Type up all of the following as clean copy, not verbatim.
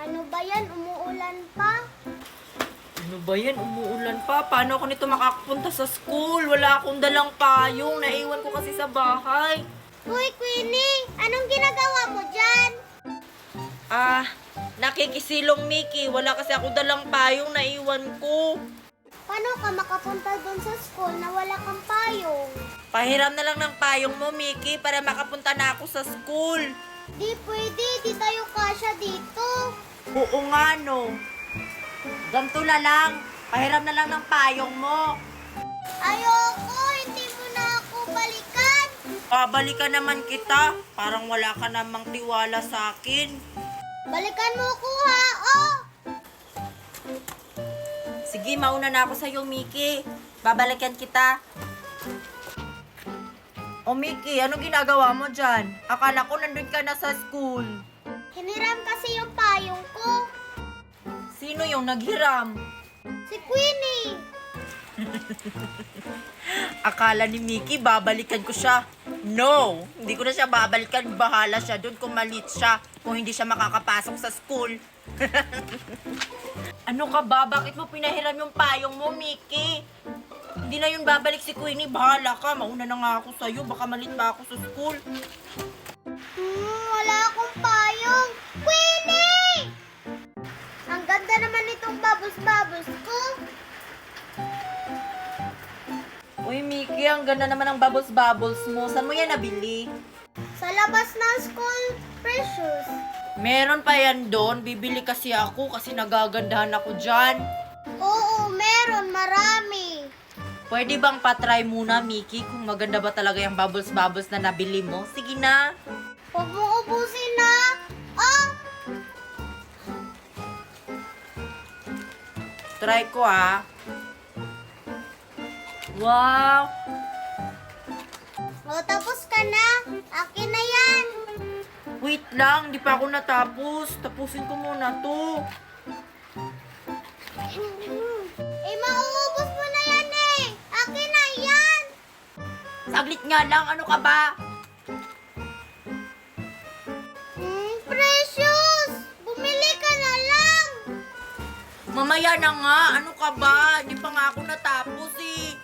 Ano ba yan? Umuulan pa? Ano ba yan? Umuulan pa. Paano ako nito makakapunta sa school? Wala akong dalang payong. Naiwan ko kasi sa bahay. Uy, Queenie! Anong ginagawa mo dyan? Nakikisilong Mickey. Wala kasi ako dalang payong. Naiwan ko. Paano ka makapunta doon sa school na wala kang payong? Pahiram na lang ng payong mo, Mickey, para makapunta na ako sa school. Di pwede, di tayo kasya dito. Oo nga, no. Ganto na lang. Pahiram na lang ng payong mo. Ayoko, hindi mo na ako balikan. Babalikan naman kita. Parang wala ka namang tiwala sa akin. Balikan mo ko ha, oh! Sige, mauna na ako sa'yo, Mickey. Babalikan kita. O, Mickey, ano ginagawa mo dyan? Akala ko nandun ka na sa school. Hiniram kasi yung payong ko. Sino yung naghiram? Si Queenie. Akala ni Mickey, babalikan ko siya. No, hindi ko na siya babalikan. Bahala siya doon kung malit siya. Kung hindi siya makakapasok sa school. Ano ka ba? Bakit mo pinahiram yung payong mo, Mickey? Hindi na yun babalik si Queenie. Bahala ka. Mauna na nga ako sa'yo. Baka malit pa ako sa school. Wala akong payong. Queenie! Ang ganda naman itong bubbles-bubbles ko. Uy, Mickey, ang ganda naman ng bubbles-bubbles mo. Saan mo yan nabili? Sa labas ng school, Precious. Meron pa yan doon. Bibili kasi ako kasi nagagandahan ako dyan. Oo, meron. Marami. Pwede bang patry muna, Mickey, kung maganda ba talaga yung bubbles-bubbles na nabili mo? Sige na. Huwag mo ubusin na. Oh! Try ko, ah. Wow! O, tapos ka na. Akin na yan. Wait lang, di pa ako natapos. Tapusin ko muna to. Mauubos mo na yan eh. Akin na yan. Saglit nga lang, ano ka ba? Precious! Bumili ka na lang. Mamaya na nga, ano ka ba? Di pa nga ako natapos eh.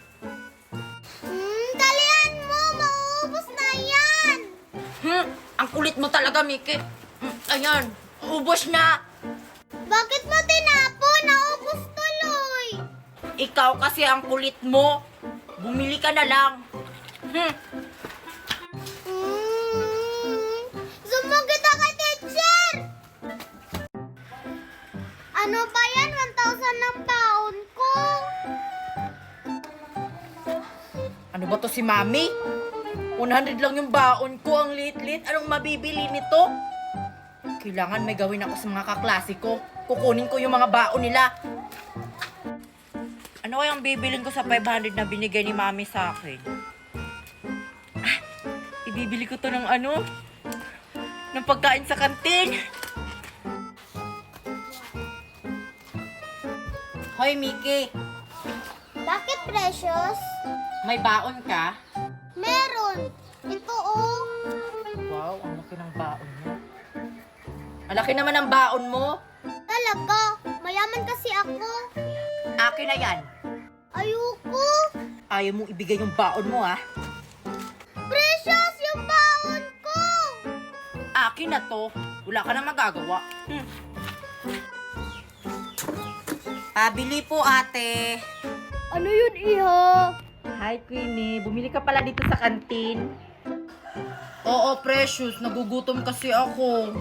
Dalian mo. Mauubos na yan. Ang kulit mo talaga, Mickey. Ayan, ubos na. Bakit mo tinapon? Naubos tuloy. Ikaw kasi ang kulit mo. Bumili ka na lang. Sumbong kita kay teacher. Ano ba yan? 1,000 ng baon ko. Ano ba to si Mami? 100 lang yung baon ko, ang lit-lit. Anong mabibili nito? Kailangan may gawin ako sa mga kaklase ko. Kukunin ko yung mga baon nila. Ano kayang bibilin ko sa 500 na binigay ni Mami sa akin? Ibibili ko to ng ano? Ng pagkain sa kantin. Hoy, Mickey. Bakit, Precious? May baon ka? Meron. Ito oh. Wow, ang laki ng baon mo. Ang laki naman ng baon mo. Talaga. Mayaman kasi ako. Akin na yan. Ayoko. Ayaw mong ibigay yung baon mo, ha? Precious, yung baon ko. Akin na to. Wala ka na magagawa. Pabili po, ate. Ano yun, Iha? Hi, Queenie. Bumili ka pala dito sa kantin. Oo, Precious. Nagugutom kasi ako.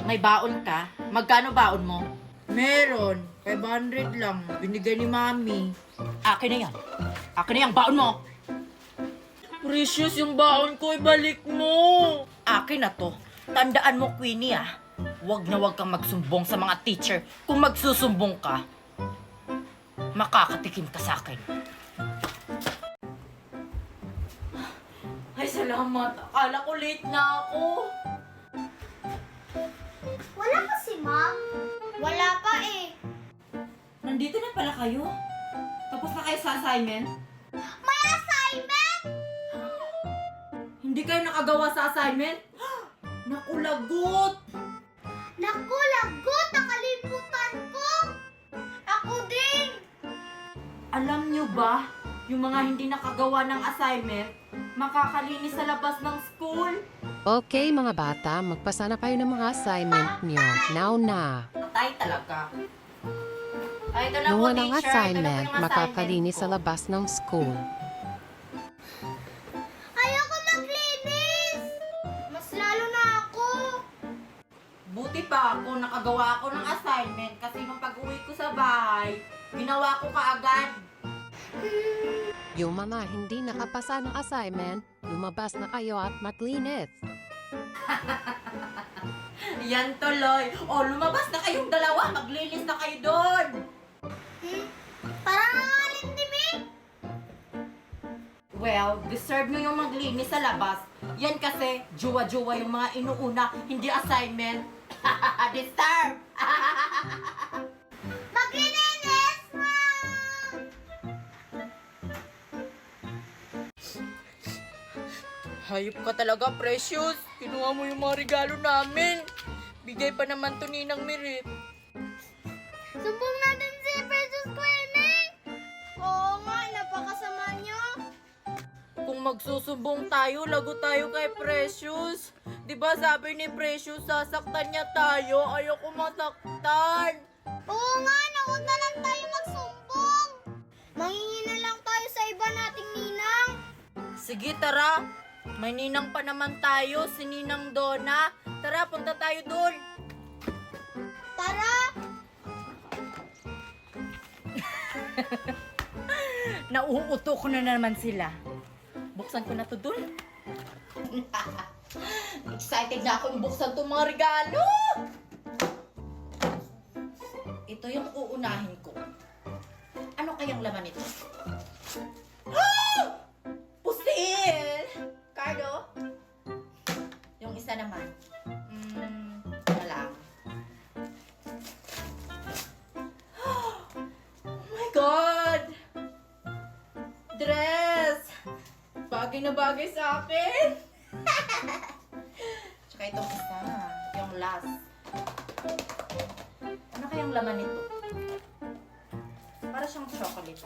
May baon ka? Magkano baon mo? Meron. 500 lang. Binigay ni Mami. Akin na yan. Akin na yung baon mo. Precious, yung baon ko, ibalik mo. Akin na to. Tandaan mo, Queenie, ah. Huwag na huwag kang magsumbong sa mga teacher. Kung magsusumbong ka, makakatikim ka sa akin. Ay, salamat. Akala ko late na ako. Wala pa si Ma'am. Wala pa eh. Nandito na pala kayo? Tapos na kayo sa assignment? May assignment? Hindi kayo nakagawa sa assignment? Naku, lagot! Naku, lagot! nyo ba? Yung mga hindi nakagawa ng assignment, makakalinis sa labas ng school? Okay mga bata, magpasa na kayo ng mga assignment nyo. Now na. Patay talaga. Ay, ito na po, Gawa ng teacher. assignment, Ito na po yung makakalinis sa assignment ko. labas ng school. Ayoko maglinis! Mas lalo na ako! Buti pa ako, nakagawa ako ng assignment kasi nung pag-uwi ko sa bahay, ginawa ko kaagad. Yung mga hindi nakapasa ng assignment, lumabas na kayo at maglinis. Yan tuloy. O, lumabas na kayong dalawa. Maglinis na kayo doon. Parang nangalim ni Mi! Well, deserve nyo yung maglinis sa labas. Yan kasi, juwa-juwa yung mga inuuna, hindi assignment. Deserve! Maglinis, Mom! Hayop ka talaga, Precious. Kinuha mo yung mga regalo namin. Bigay pa naman to Ninang Mirit. Sumbong natin si Precious Queenie! Oo nga, napakasama niya. Kung magsusumbong tayo, lago tayo kay Precious. Di ba sabi ni Precious, sasaktan niya tayo. Ayoko masaktan. Oo nga, na huwag na lang tayo magsumbong. Mangingi na lang tayo sa iba nating ninang. Sige, tara. May ninang pa naman tayo, si Ninang Donna. Tara, punta tayo doon. Tara! Nauuto ko na naman sila. Buksan ko na to doon. Excited na akong buksan itong mga regalo. Ito yung uunahin ko. Ano kayang laman ito? Ah! Pusil! Cardo? Yung isa naman. Ano lang. Oh my God! Dress! Bagay na bagay sa akin! Tsaka itong isa, yung last. Ano kayang laman nito? Para siyang chocolate.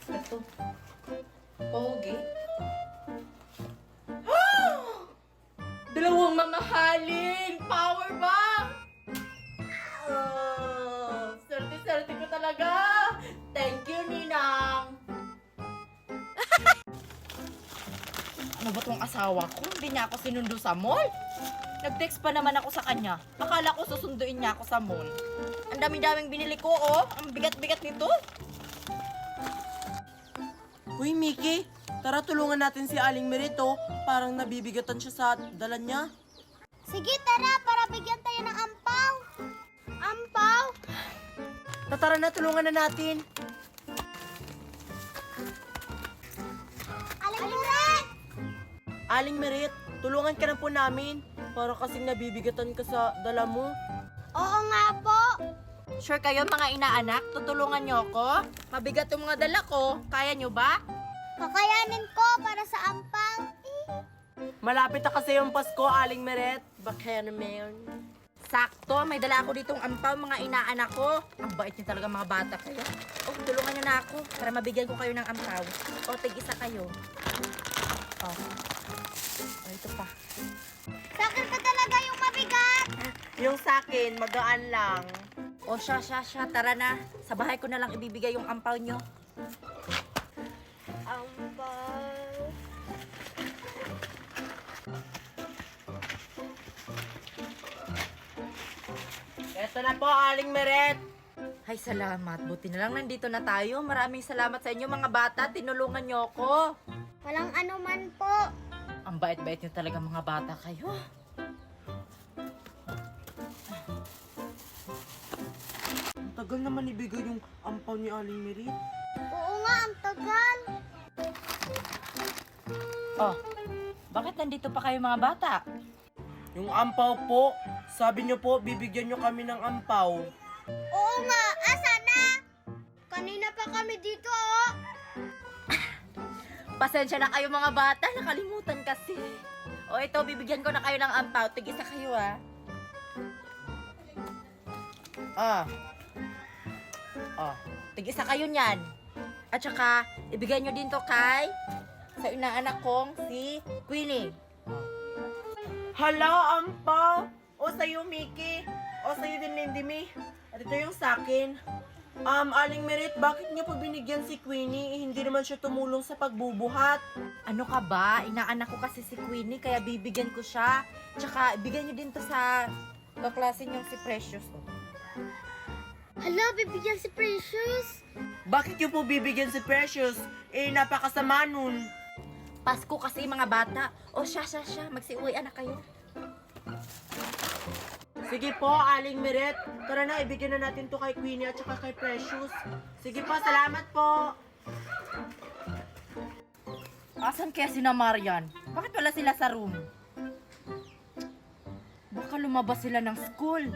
Ito. Pogi. Dalawang mamahalin! Power bank! Oh, swerte-swerte ko talaga! Thank you, Ninang! Ano ba tong asawa ko? Hindi niya ako sinundo sa mall. Nag-text pa naman ako sa kanya. Akala ko susunduin niya ako sa mall. Ang dami-daming binili ko, oh. Ang bigat-bigat nito. Uy, Mickey, tara tulungan natin si Aling Merito. Parang nabibigatan siya sa dala niya. Sige, tara, para bigyan tayo ng ampaw. Ampaw? Tara na, tulungan na natin. Aling Aling Merit, tulungan ka na po namin. Para kasing nabibigatan ka sa dala mo. Oo nga po. Sure kayo mga inaanak? Tutulungan niyo ako? Mabigat yung mga dala ko. Kaya niyo ba? Kakayanin ko para sa ampaw. Malapit na kasi yung Pasko, Aling Meret. Baka naman. Sakto, may dala ako ditong ampaw, mga inaanak ko. Ang bait niyo talaga mga bata kayo. Oh, tulungan niyo na ako para mabigyan ko kayo ng ampaw. O, tig-isa kayo. Oh. Oh, ito pa. Sa akin pa talaga yung mabigat. Yung sakin, magaan lang. O, siya. Tara na. Sa bahay ko na lang ibibigay yung ampaw niyo. Ampaw. Eto na po, Aling Meret. Ay, salamat. Buti na lang nandito na tayo. Maraming salamat sa inyo mga bata. Tinulungan niyo ako. Walang anuman po. Ang bait-bait niyo talaga mga bata kayo. Ang tagal naman ibigay yung ampaw ni Aling Meret. Oo nga, ang tagal. Oh, bakit nandito pa kayo mga bata? Yung ampaw po, sabi niyo po, bibigyan niyo kami ng ampaw. Oo nga, asa na? Kanina pa kami dito, oh. Pasensya na kayo mga bata, nakalimutan kasi. O ito, bibigyan ko na kayo ng ampaw. Tig-isa kayo, ah. Ah. Oh, tig-isa kayo niyan. At saka, ibigay nyo din to kay sa inaanak kong si Queenie. Hala, Ampaw! O sa'yo, Mickey. O sa'yo din, Lindimi. At ito yung sa'kin. Aling Merit, bakit niyo po binigyan si Queenie? Hindi naman siya tumulong sa pagbubuhat. Ano ka ba? Inaanak ko kasi si Queenie, kaya bibigyan ko siya. Tsaka, ibigay nyo din to sa kaklase niyong si Precious. Oh. Hala, bibigyan si Precious. Bakit niyo po bibigyan si Precious? Napakasama nun. Pasko kasi mga bata. O siya, magsiuwi anak kayo. Sige po, Aling Meret. Tara na, ibigyan na natin to kay Queenie at saka kay Precious. Sige po, salamat po. Asan kaya sina Marian? Bakit wala sila sa room? Baka lumabas sila ng school.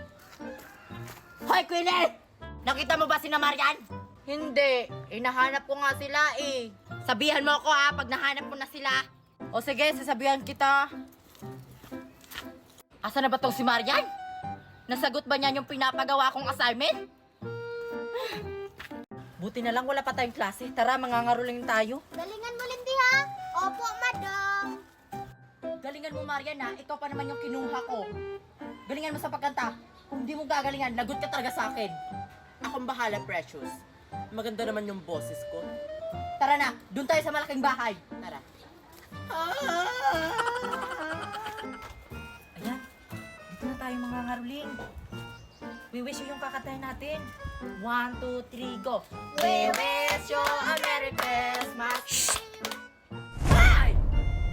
Hoy, Queenie! Nakita mo ba sina Marian? Hindi. Nahanap ko nga sila eh. Sabihan mo ako ha, pag nahanap mo na sila. O sige, sasabihan kita. Asa na ba tong si Marian? Nasagot ba niya yung pinapagawa kong assignment? Buti na lang wala pa tayong klase. Tara, mangangaroling tayo. Galingan mo, Lindy, ha? Opo, madam. Galingan mo, Marian, ha? Ikaw pa naman yung kinuha ko. Galingan mo sa pagkanta. Kung di mo gagalingan, lagot ka talaga sa akin. Akong bahala, Precious. Maganda naman yung boses ko. Tara na, doon tayo sa malaking bahay. Tara. Ayan, dito na tayo mga ngaruling. We wish you yung kakatayin natin. 1, 2, 3, go. We wish you a Merry Christmas. Ay!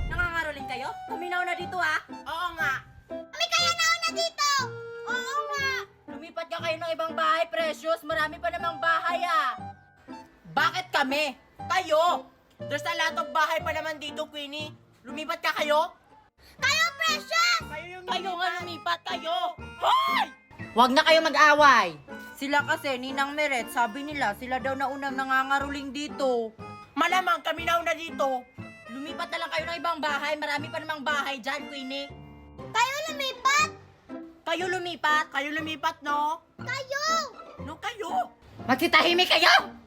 Nangangaruling kayo? Kuminaw na dito ha. Oo nga. Kami kaya nauna dito. Oo nga. Lumipat ka kayo ng ibang bahay, Precious. Marami pa namang bahay ah. Bakit kami? Kayo! There's a lot of bahay pa naman dito, Queenie. Lumipat ka kayo? Kayo, Precious. Kayo nga lumipat kayo! Hoy! Huwag na kayo mag-away! Sila kasi, Ninang Meret, sabi nila, sila daw na unang nangangaruling dito. Malamang kami na una dito. Lumipat na lang kayo ng ibang bahay, marami pa namang bahay dyan, Queenie. Kayo lumipat. Kayo lumipat? Kayo lumipat, no? Kayo. No, kayo. Magtitahimik kayo!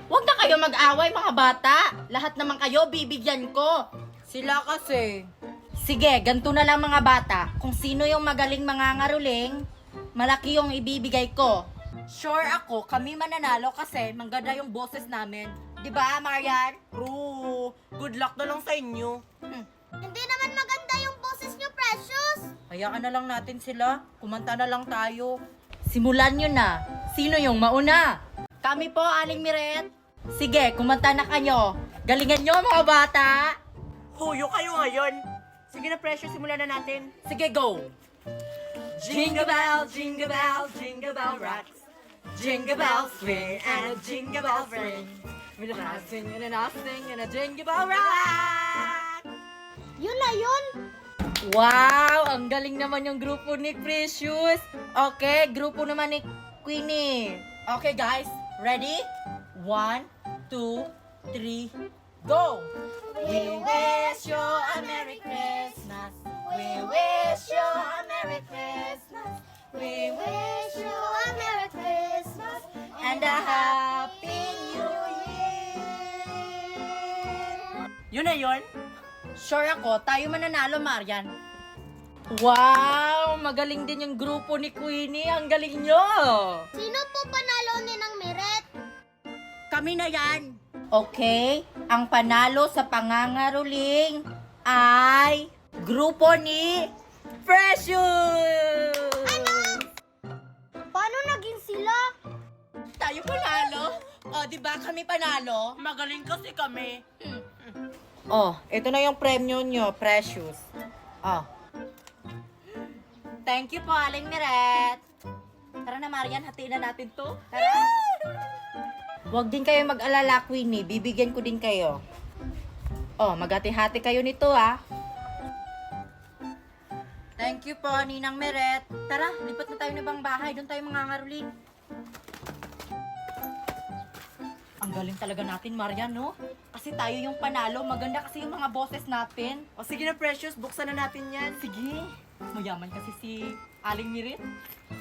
Huwag na kayo mag-away, mga bata. Lahat naman kayo, bibigyan ko. Sila kasi. Sige, ganito na lang mga bata. Kung sino yung magaling mangangaruling, malaki yung ibibigay ko. Sure ako, kami mananalo kasi mangganda yung boses namin. Diba, Marian? True. Good luck na lang sa inyo. Hindi naman maganda yung boses niyo, Precious. Hayaan na lang natin sila. Kumanta na lang tayo. Simulan nyo na. Sino yung mauna? Kami po, Aling Miret. Sige, kumanta na kayo. Galingan nyo, mga bata. Huyo kayo ngayon. Sige na, Precious, simulan na natin. Sige, go. Jingle bell, jingle bell, jingle bell rocks. Jingle bells swing and a jingle bells ring. With a sing and a sing and a jingle bell rock. Yun na yun. Wow, ang galing naman yung grupo ni Precious. Okay, grupo naman ni Queenie. Okay, guys, ready? 1, 2, 3, go! We wish you a Merry Christmas. We wish you a Merry Christmas. We wish Wish you a Merry Christmas and a Happy New Year. Yun na yun. Sure ako, tayo mananalo, Marian. Wow, magaling din yung grupo ni Queenie. Ang galing nyo. Sino po panalo ni ng Meret? Kami na yan. Okay, ang panalo sa pangangaruling ay grupo ni Precious! Paano naging sila? Tayo panalo? O, di ba kami panalo? Magaling kasi kami. Oh, ito na yung premyo nyo, Precious. Oh. Thank you po, Aling Miret. Tara na, Marian, hatiin na natin to. Tara. Huwag din kayo mag-alala, Queenie. Bibigyan ko din kayo. Oh, maghati-hati kayo nito, ah. Thank you po, Ninang Meret. Tara, lipat na tayo ng ibang bahay. Doon tayo mangangaruling. Ang galing talaga natin, Marian, no? Kasi tayo yung panalo. Maganda kasi yung mga boses natin. O sige na, Precious, buksan na natin yan. Sige. Mayaman kasi si Aling Miret.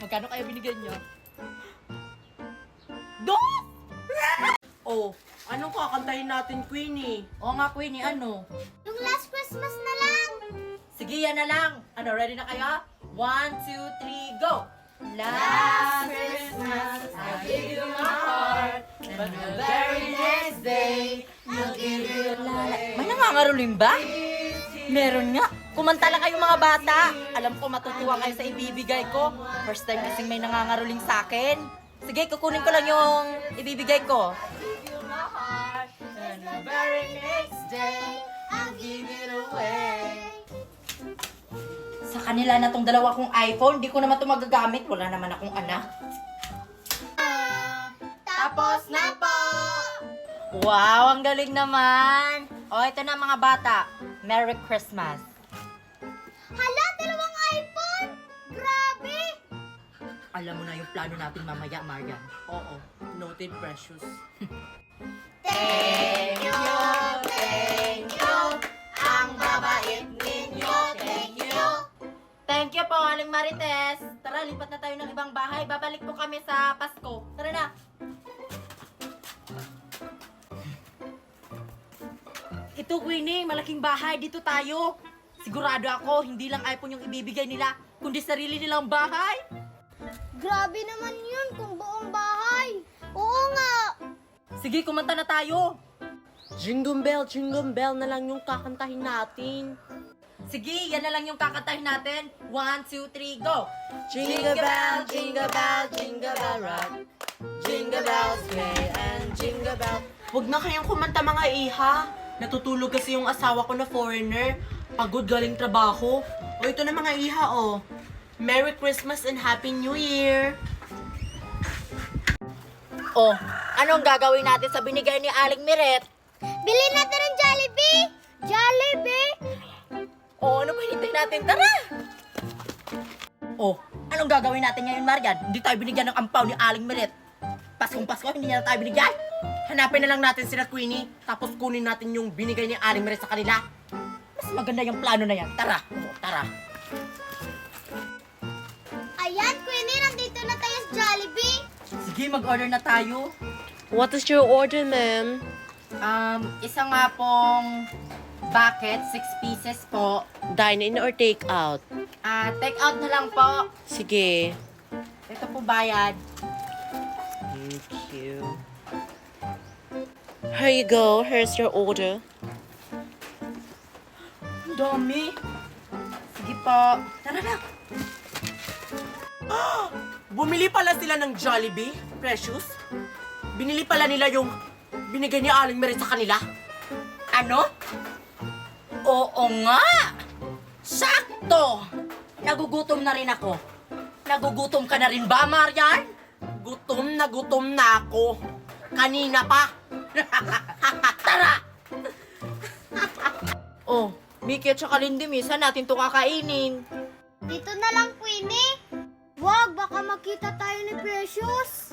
Magkano kayo binigyan niyo? Dos! Oh, anong kakantahin natin, Queenie? Oo nga, Queenie, ano? Yung last Christmas na lang. Sige, yan na lang. Ano, ready na kayo? 1, 2, 3, go! Last Christmas, I gave you my heart, but the very next day, you'll give it away. May nangangaroling ba? Meron nga. Kumanta lang kayo mga bata. Alam ko matutuwa kayo sa ibibigay ko. First time kasing may nangangaroling sa akin. Sige, kukunin ko lang yung ibibigay ko. And the very next day, I'll give it away. Sa kanila na tong dalawa kong iPhone, di ko naman ito magagamit. Wala naman akong anak. Tapos na po. Wow, ang galing naman. O, ito na mga bata. Merry Christmas. Hala, dalawang iPhone. Grabe. Alam mo na yung plano natin mamaya, Marian. Oo, noted, Precious. Thank you, thank you. Ang babait ninyo, thank you. Thank you po, Aling Marites. Tara, lipat na tayo ng ibang bahay. Babalik po kami sa Pasko. Tara na. Ito, Queenie, malaking bahay. Dito tayo. Sigurado ako, hindi lang iPhone yung ibibigay nila, kundi sarili nilang bahay. Grabe naman yun kung buong bahay. Oo nga. Sige, kumanta na tayo. Jingle bell na lang yung kakantahin natin. Sige, yan na lang yung kakantahin natin. 1, 2, 3, go! Jingle bell, jingle bell, jingle bell rock. Jingle bells sway and jingle bell. Huwag na kayong kumanta mga iha. Natutulog kasi yung asawa ko na foreigner. Pagod galing trabaho. O ito na mga iha oh. Merry Christmas and Happy New Year! Oh, anong gagawin natin sa binigay ni Aling Miret? Bili natin ng Jollibee. Jollibee. Oh, ano pa hinintay natin? Tara! Oh, anong gagawin natin ngayon, Marian? Hindi tayo binigyan ng ampaw ni Aling Miret. Paskong Pasko, hindi niya na tayo binigyan. Hanapin na lang natin sila Queenie, tapos kunin natin yung binigay ni Aling Mary sa kanila. Mas maganda yung plano na yan. Tara! Oh, tara! Ayan, Queenie, nandito na tayo sa Jollibee. Sige, mag-order na tayo. What is your order, ma'am? Isa nga pong bucket, 6 pieces po. Dine-in or take-out? Take out na lang po. Sige. Ito po bayad. Thank you. Here you go. Here's your order. Ang dami. Sige po. Tara na. Bumili pala sila ng Jollibee, Precious. Binili pala nila yung binigay ni Aling Mary sa kanila. Ano? Oo nga! Sakto! Nagugutom na rin ako. Nagugutom ka na rin ba, Marian? Gutom na ako. Kanina pa. Tara! Oh, Mickey at saka Lindy, saan natin to kakainin? Dito na lang, Queenie. Wag, baka makita tayo ni Precious.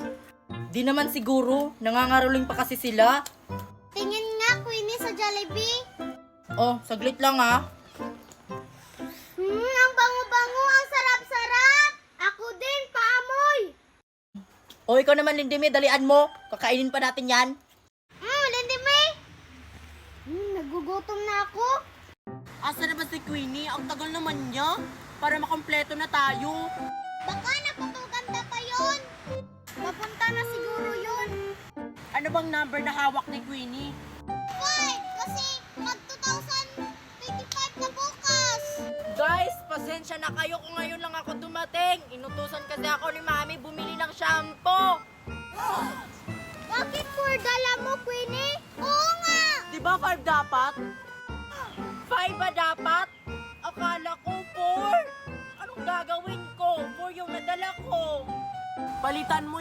Di naman siguro. Nangangaroling pa kasi sila. Tingin nga, Queenie, sa Jollibee. Oh, saglit lang ah. Ang bango-bango, ang sarap-sarap. Ako din, paamoy. O, ikaw naman, Lindy, dalian mo. Kakainin pa natin yan. Lindy May. Nagugutom na ako. Asa na ba si Queenie? Ang tagal naman niya. Para makompleto na tayo. Baka napapaganda pa yun. Papunta na siguro yun. Ano bang number na hawak ni Queenie? 5, kasi mag-2025 na bukas. Guys, pasensya na kayo kung ngayon lang ako dumating. Inutusan kasi ako ni Mami bumili ng shampoo. Bakit 4 dala mo, Queenie? Oo nga. Diba 5 dapat? 5 ba dapat? Akala ko 4. Anong gagawin ko? 4 yung nadala ko. Palitan mo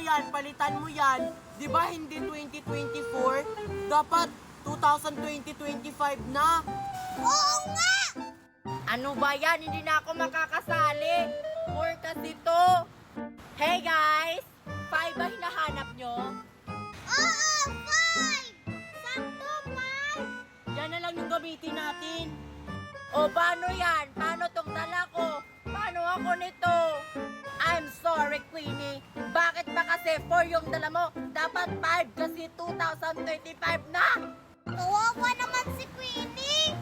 yan. Diba hindi 2024? Dapat 2020-25 na. Oo nga. Ano ba yan? Hindi na ako makakasali. 4 kasi to. Hey guys! 5 ba hinahanap nyo? Oo, 5. Sakto, 5. Yan na lang yung gamitin natin. O paano yan? Paano tong dala ko? Paano ako nito? I'm so Sorry, Queenie. Bakit ba kasi 4 yung dala mo? Dapat 5 kasi 2025 na! Kawawa naman si Queenie.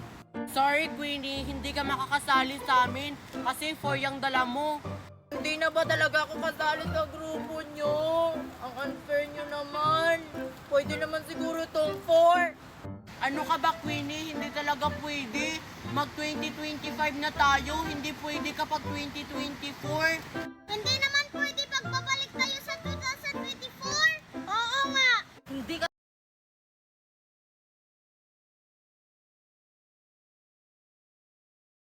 Sorry, Queenie, hindi ka makakasali sa amin kasi 4 yung dala mo. Hindi na ba talaga ako kasali sa grupo nyo? Ang unfair nyo naman. Pwede naman siguro tong 4. Ano ka ba, Queenie? Hindi talaga pwede. Mag 2025 na tayo, hindi pwede kapag 2024.